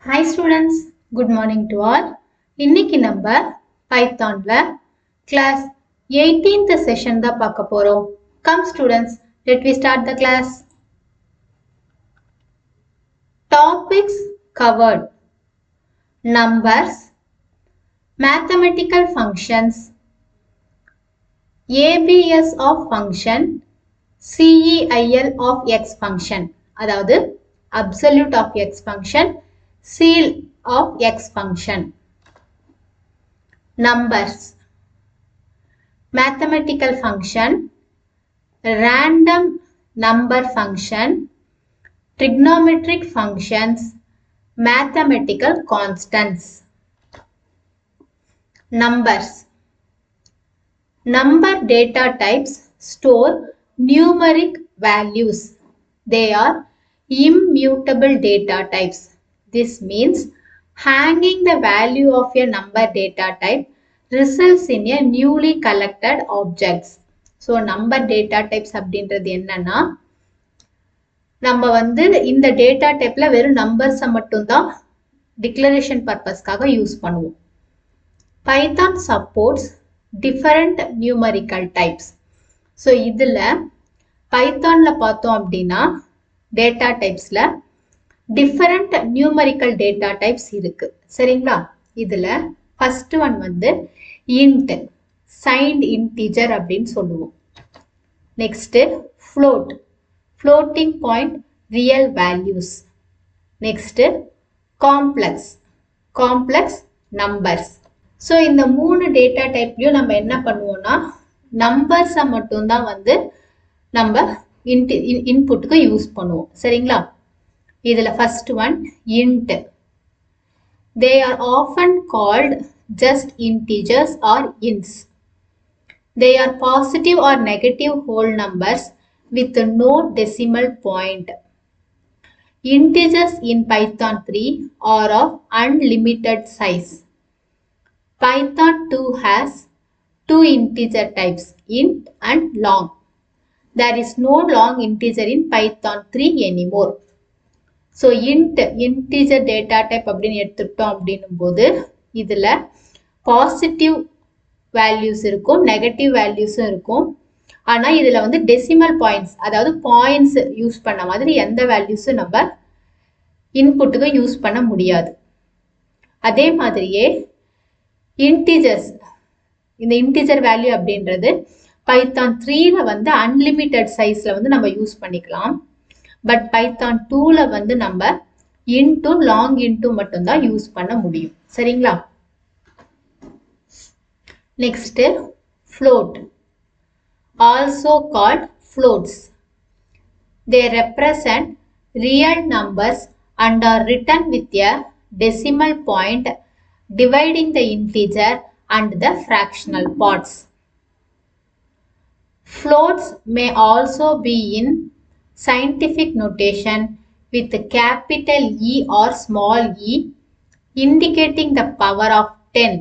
Hi students, good morning to all. இன்னைக்கு நம்ம பைத்தான்ல class 18th session தான் பார்க்க போறோம். Come students, let we start the class. Topics covered: numbers, mathematical functions, ABS of function, CEIL of x function, அதாவது absolute of x function, ceil of x function. Numbers, mathematical function, random number function, trigonometric functions, mathematical constants. Numbers. Number data types store numeric values. They are immutable data types. This means hanging the value of a number data type results in a newly collected objects. So number data types அப்படின்றது என்னன்னா நம்ம இந்த data டைப்ல வெறும் நம்பர்ஸை மட்டும்தான் declaration பர்பஸ்க்காக use பண்ணுவோம். Python supports different numerical types. So இதுல பைத்தான்ல பார்த்தோம் அப்படின்னா data டைப்ஸ்ல different numerical data types இருக்கு. சரிங்களா? இதுல first one int, signed integer அப்படின்னு சொல்லுவோம். Next float, floating point real values. Next complex, complex numbers. So இந்த மூணு டேட்டா டைப்லயும் நம்ம என்ன பண்ணுவோம்னா நம்பர்ஸை மட்டும்தான் நம்ம இன்புட்டுக்கு யூஸ் பண்ணுவோம். சரிங்களா? இதுல first one int. They are often called just integers or ints. They are positive or negative whole numbers with no decimal point. Integers in Python 3 are of unlimited size. Python 2 has two integer types, int and long. There is no long integer in Python 3 anymore. So integer data type அப்படின்னு எடுத்துட்டோம் அப்படின்னும் போது இதுல positive values இருக்கும், negative வேல்யூஸும் இருக்கும். ஆனா இதுல decimal points, அதாவது பாயிண்ட்ஸ் யூஸ் பண்ண மாதிரி எந்த வேல்யூஸும் நம்ம இன்புட்டுக்கு யூஸ் பண்ண முடியாது. அதே மாதிரியே இன்டிஜர்ஸ், இந்த இன்டிஜர் வேல்யூ அப்படின்றது பைத்தான் 3ல அன்லிமிட்டெட் சைஸ்ல நம்ம யூஸ் பண்ணிக்கலாம். பட் பைத்தான் 2ல நம்ம இன்ட்டும் லாங் இன்ட்டும் மட்டும்தான் யூஸ் பண்ண முடியும். சரிங்களா? Next float, also called floats. They represent real numbers and are written with a decimal point dividing the integer and the fractional parts. Floats may also be in scientific notation with capital E or small e indicating the power of 10.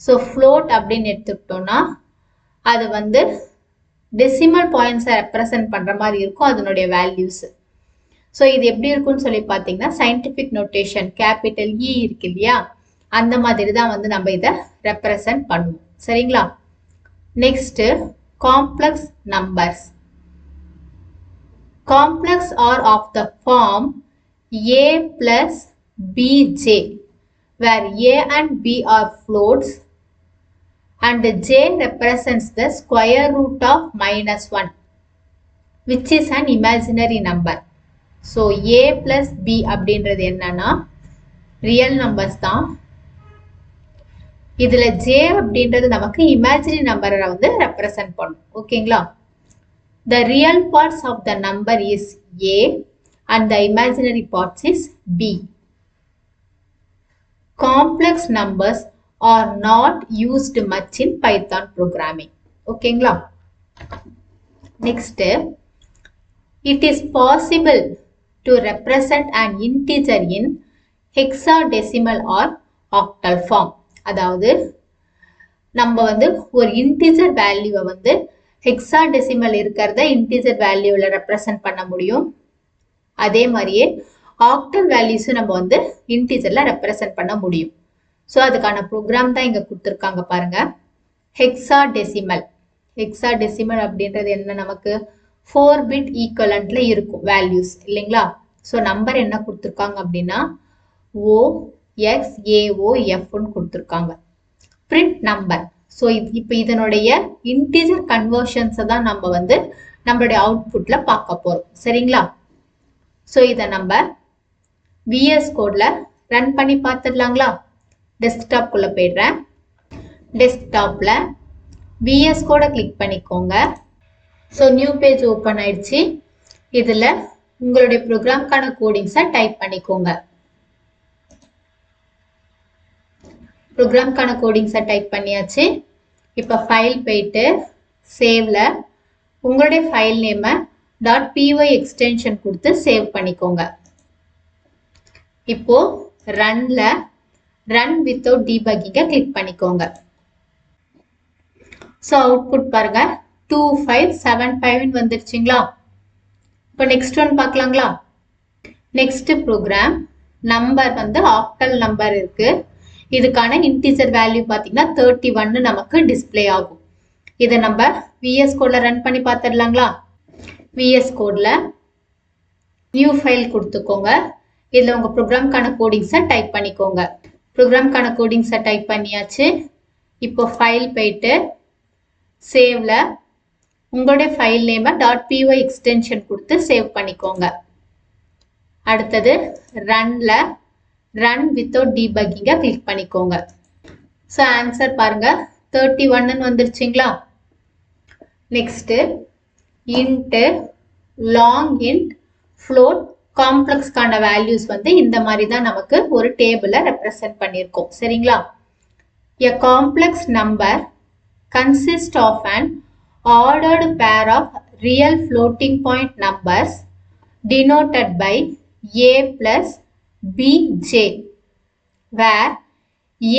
So float அப்படின்னு எடுத்துக்கிட்டோம்னா அது decimal பாயிண்ட்ஸை represent பண்ற மாதிரி இருக்கும் அதனுடைய values. So இது எப்படி இருக்கும்னு சொல்லி பார்த்தீங்கன்னா சயின்டிபிக் நோட்டேஷன் கேபிட்டல் இ இருக்கு இல்லையா, அந்த மாதிரி தான் நம்ம இதை ரெப்ரசன்ட் பண்ணுவோம். சரிங்களா? Next complex numbers. Complex are of the form a plus bj, where a and b are floats and j represents the square root of -1, which is an imaginary number. So a plus b அப்படின்றது என்னன்னா real numbers தான். இதுல j அப்படின்றது நமக்கு imaginary நம்பரை represent பண்ணும். ஓகேங்களா? The real parts of the number is a and the imaginary parts is b. Complex numbers are not used much in Python programming. Okay? Next, it is possible to represent an integer in hexadecimal or octal form. அதாவது நம்ம ஒரு integer வேல்யூவை hexadecimal இருக்கிறத integer வேல்யூல represent பண்ண முடியும். அதே மாதிரியே octal values நம்ம வந்து இன்டிஜர்ல ரெப்ரசன்ட் பண்ண முடியும். ஸோ அதுக்கான ப்ரோக்ராம் தான் இங்க கொடுத்துருக்காங்க பாருங்க. ஹெக்ஸாடெசிமல். ஹெக்ஸாடெசிமல் அப்படின்றது என்ன, நமக்கு 4 பிட் ஈக்குவலண்ட்ல இருக்கும் வேல்யூஸ் இல்லைங்களா. ஸோ நம்பர் என்ன கொடுத்துருக்காங்க அப்படின்னா OXAOFன்னு கொடுத்துருக்காங்க. Print number. ஸோ இப்போ இதனுடைய இன்டிஜர் கன்வர்ஷன்ஸை தான் நம்ம வந்து நம்மளுடைய அவுட்புட்ல பார்க்க போறோம் சரிங்களா. ஸோ இதை நம்ம VS கோட்ல ரன் பண்ணி பார்த்துடலாங்களா. டெஸ்க்டாப் குள்ள போயிடுறேன். டெஸ்க்டாப்ல VS கோட கிளிக் பண்ணிக்கோங்க. ஸோ நியூ பேஜ் ஓப்பன் ஆயிடுச்சு. இதுல உங்களுடைய ப்ரோக்ராம்கான கோடிங்ஸை டைப் பண்ணிக்கோங்க. ப்ரோக்ராம்கான கோடிங்ஸை டைப் பண்ணியாச்சு. இப்போ ஃபைல் போயிட்டு சேவ்ல உங்களுடைய ஃபைல் நேமை .py எக்ஸ்டென்ஷன் கொடுத்து சேவ் பண்ணிக்கோங்க. இப்போ ரன்ல ரன் வித்தவுட் டீபக்கிங்கை கிளிக் பண்ணிக்கோங்க. ஸோ அவுட்புட் பாருங்க 2575 வந்துருச்சுங்களா. இப்போ நெக்ஸ்ட் ஒன் பார்க்கலாங்களா. நெக்ஸ்ட் ப்ரோக்ராம் நம்பர் வந்து ஆக்டல் நம்பர் இருக்கு. இதுக்கான இன்டிஜர் வேல்யூ பார்த்தீங்கன்னா 31 நமக்கு டிஸ்பிளே ஆகும். இதை நம்ம VS கோட்ல ரன் பண்ணி பார்த்துடலாங்களா. VS கோட்ல நியூ ஃபைல் கொடுத்துக்கோங்க. இதில் உங்கள் ப்ரோக்ராம்கான கோடிங்ஸை டைப் பண்ணிக்கோங்க. ப்ரோக்ராம்கான கோடிங்ஸை டைப் பண்ணியாச்சு. இப்போ ஃபைல் போயிட்டு சேவ்ல உங்களுடைய ஃபைல் நேமை .py எக்ஸ்டென்ஷன் கொடுத்து சேவ் பண்ணிக்கோங்க. அடுத்தது ரன்ல ரன் வித்தவுட் டீபக்கிங்கை கிளிக் பண்ணிக்கோங்க. ஸோ ஆன்சர் பாருங்க 31 வந்துருச்சுங்களா. Next int long int float காம்ப்ளெக்ஸ்க்கான வேல்யூஸ் வந்து இந்த மாதிரி தான் நமக்கு ஒரு டேபிள ரெப்ரசன்ட் பண்ணியிருக்கோம் சரிங்களா. A complex number consists of an ordered pair of real floating point numbers denoted by A plus BJ, where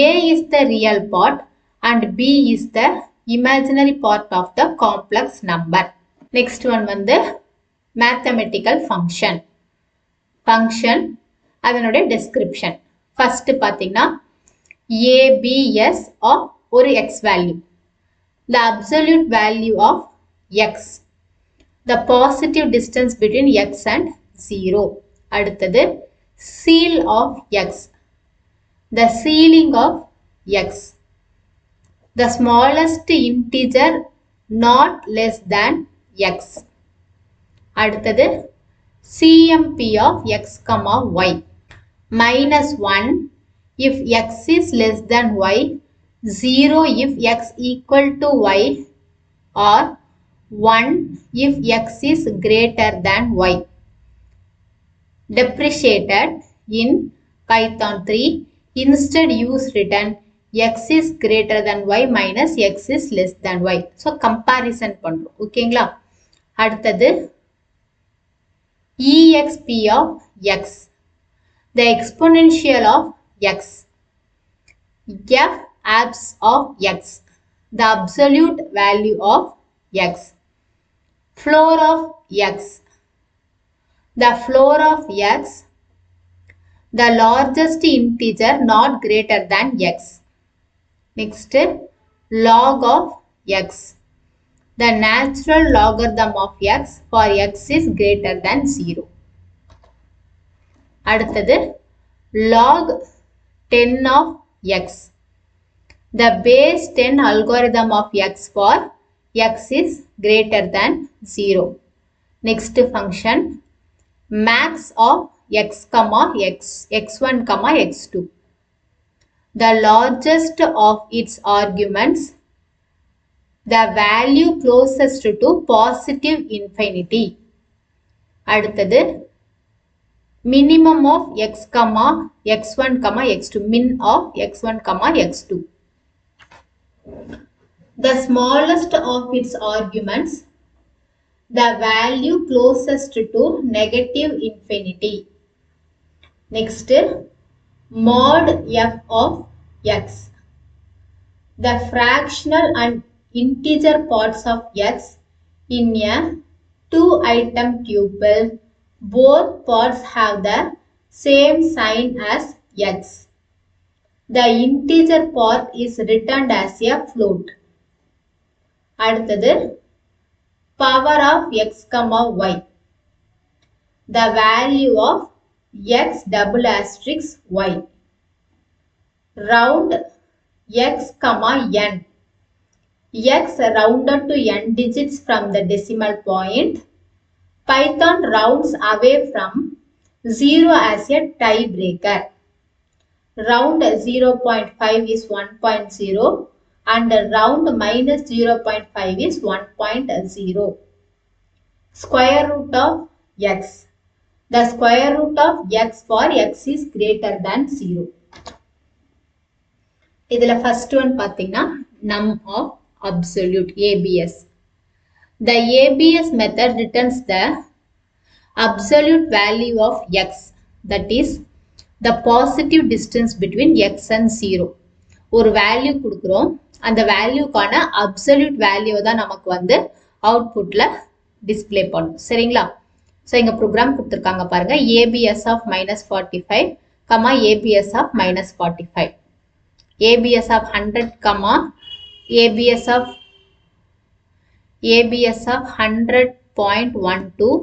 A is the real part and B is the imaginary part of the complex number. Next one வந்து mathematical function. Function அதனுடைய description. First பார்த்தீங்கன்னா ABS of ஒரு x value. The absolute value of x. The positive distance between x and 0. அடுத்தது seal of x. The ceiling of x. The smallest integer not less than x. அடுத்தது CMP of x, y. -1 if x is less than y, 0 if x equal to y, or 1 if x is greater than y. Depreciated in Python 3. Instead use return x is greater than y minus x is less than y. So comparison பண்றோம் ஓகேங்களா. அடுத்தது exp of x. The exponential of x. F abs of x. The absolute value of x. Floor of x. The floor of x. The largest integer not greater than x. Next, log of x. The natural logarithm of x for x is greater than 0. அடுத்தது log 10 of x. The base 10 algorithm of x for x is greater than 0. Next function max of x, x1, x2. The largest of its arguments, the value closest to positive infinity. அடுத்தது minimum of x, x1, x2, min of x1, x2. The smallest of its arguments, the value closest to negative infinity. Next, mod f of x. The fractional and integer parts of x in a 2-item tuple. Both parts have the same sign as x. The integer part is returned as a float. அடுத்தது power of x comma y. The value of x double asterisk y. Round x comma n. X rounded to n digits from the decimal point. Python rounds away from 0 as a tiebreaker. Round 0.5 is 1.0 and round minus 0.5 is 1.0. Square root of x. The square root of x for x is greater than 0. இதுல first one பாத்தீங்கன்னா num of absolute ABS. The ABS method returns the absolute value of x, that is the positive distance between x and 0. ஒரு value கொடுக்கிறோம், அந்த வேல்யூக்கான absolute value தான் நமக்கு வந்து அவுட்புட்ல display பண்ணும். சரிங்களா? ஸோ இங்க ப்ரோக்ராம் கொடுத்துருக்காங்க பாருங்க. ABS of -45, ABS of -45. ABS of 100, ABS of 100.12,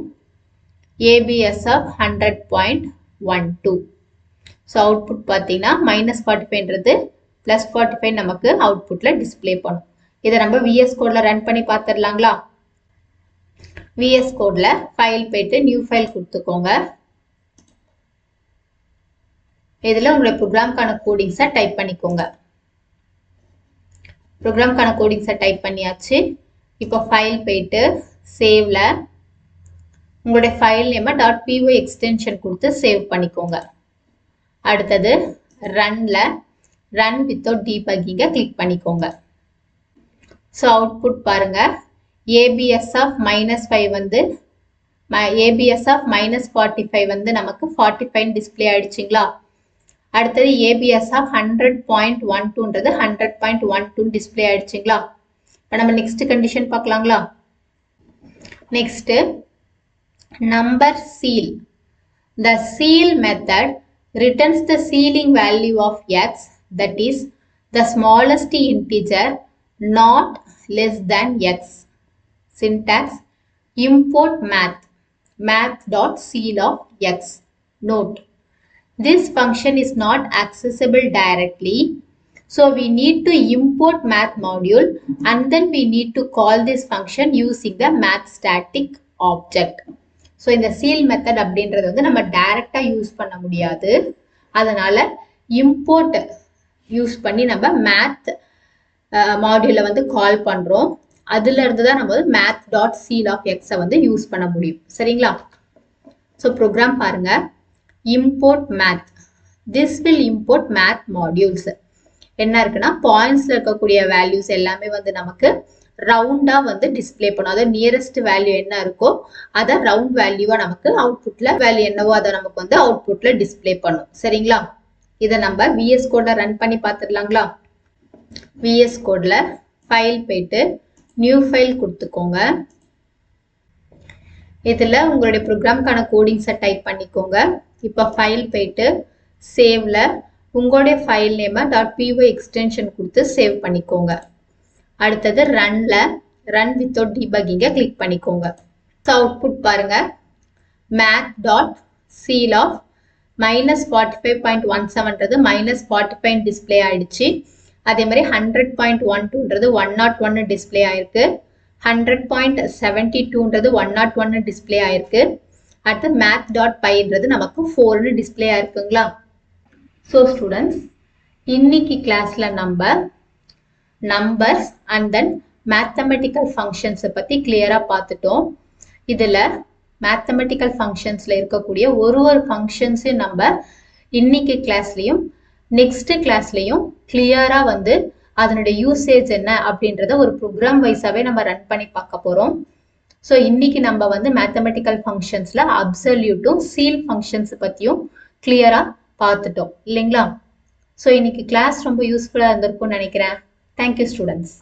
ABS of 100.12. So output பார்த்தீங்கன்னா -45ன்றது +45 நமக்கு அவுட்புட்ல டிஸ்ப்ளே பண்ணும். இதை நம்ம விஎஸ் கோட்ல ரன் பண்ணி பார்த்துடலாங்களா? விஎஸ் கோட்ல ஃபைல் போயிட்டு நியூ ஃபைல் கொடுத்துக்கோங்க. இதுல உங்களுடைய ப்ரோக்ராம்கான கோடிங்ஸை டைப் பண்ணிக்கோங்க. ப்ரோக்ராம்கான கோடிங்ஸை டைப் பண்ணியாச்சு. இப்போ ஃபைல் போயிட்டு சேவ்ல உங்களுடைய ஃபைல் நேம் .py எக்ஸ்டென்ஷன் கொடுத்து சேவ் பண்ணிக்கோங்க. அடுத்தது ரன்ல ரன் வித்தவுட் டீபக்கிங்க கிளிக் பண்ணிக்கோங்க. ஸோ அவுட்புட் பாருங்க. ABS of -5 வந்து ABS of -45 வந்து நமக்கு 45 டிஸ்பிளே ஆயிடுச்சுங்களா? அடுத்தது ABS of 100.12ன்றது 100.12 டிஸ்பிளே ஆயிடுச்சுங்களா? இப்போ நம்ம நெக்ஸ்ட் கண்டிஷன் பார்க்கலாங்களா? Next number seal. The seal method returns the sealing value of x, that is the smallest integer not less than x. Syntax: import math.seal of x. Note: this function is not accessible directly, so we need to import math module and then we need to call this function using the math static object. So இந்த seal method அப்படின்றது வந்து நம்ம டைரக்டா use பண்ண முடியாது. அதனால import use பண்ணி நம்ம மேத் மாடியூலை வந்து கால் பண்றோம். அதுல இருந்து தான் நம்ம வந்து math.seal of x வந்து யூஸ் பண்ண முடியும். சரிங்களா? ஸோ ப்ரோக்ராம் பாருங்க. import math. This will import math modules. என்ன இருக்குன்னா பாயிண்ட்ஸ்ல இருக்கக்கூடிய வேல்யூஸ் எல்லாமே வந்து நமக்கு ரவுண்டா வந்து டிஸ்பிளே பண்ணும். அதாவது நியரஸ்ட் வேல்யூ என்ன இருக்கோ அதை ரவுண்ட் வேல்யூவா நமக்கு அவுட்புட்ல வேல்யூ என்னவோ அதை நமக்கு வந்து அவுட்புட்ல டிஸ்பிளே பண்ணும். சரிங்களா? இதை நம்ம விஎஸ் கோட்ல ரன் பண்ணி பார்த்துடலாங்களா? விஎஸ் கோட்ல ஃபைல் போயிட்டு நியூ ஃபைல் கொடுத்துக்கோங்க. இதுல உங்களுடைய ப்ரோக்ராம்கான கோடிங்ஸை டைப் பண்ணிக்கோங்க. இப்போ ஃபைல் போயிட்டு சேவ்ல உங்களுடைய ஃபைல் நேம் .py எக்ஸ்டென்ஷன் கொடுத்து சேவ் பண்ணிக்கோங்க. அடுத்தது ரன்ல ரன் வித்தவுட் டீபக்கிங்க கிளிக் பண்ணிக்கோங்க. ஸோ அவுட்புட் பாருங்க. math.seal of -45.17ன்றது -45 டிஸ்பிளே ஆயிடுச்சு. அதே மாதிரி 100.12ன்றது 101 டிஸ்பிளே ஆயிருக்கு. 100.72ன்றது 101 டிஸ்பிளே ஆயிருக்கு. அடுத்து math.pyன்றது நமக்கு 4 டிஸ்பிளே ஆயிருக்குங்களா? ஸோ ஸ்டூடெண்ட்ஸ், இன்னைக்கு கிளாஸ்ல நம்ம நம்பர்ஸ் அண்ட் தென் மேத்தமெட்டிக்கல் ஃபங்க்ஷன்ஸை பத்தி கிளியரா பார்த்துட்டோம். இதுல மேத்தமெட்டிக்கல் ஃபங்க்ஷன்ஸ்ல இருக்கக்கூடிய ஒரு ஃபங்க்ஷன்ஸையும் நம்ம இன்னைக்கு கிளாஸ்லயும் நெக்ஸ்ட் கிளாஸ்லயும் கிளியரா வந்து அதனுடைய யூசேஜ் என்ன அப்படின்றத ஒரு ப்ரோக்ராம் வைஸாவே நம்ம ரன் பண்ணி பார்க்க போறோம். ஸோ இன்னைக்கு நம்ம வந்து மேத்தமெட்டிக்கல் ஃபங்க்ஷன்ஸ்ல அப்சல்யூட்டும் சீல் ஃபங்க்ஷன்ஸ் பத்தியும் கிளியரா பார்த்துட்டோம் இல்லைங்களா? ஸோ இன்னைக்கு கிளாஸ் ரொம்ப யூஸ்ஃபுல்லா இருந்திருக்கும்னு நினைக்கிறேன். Thank you students.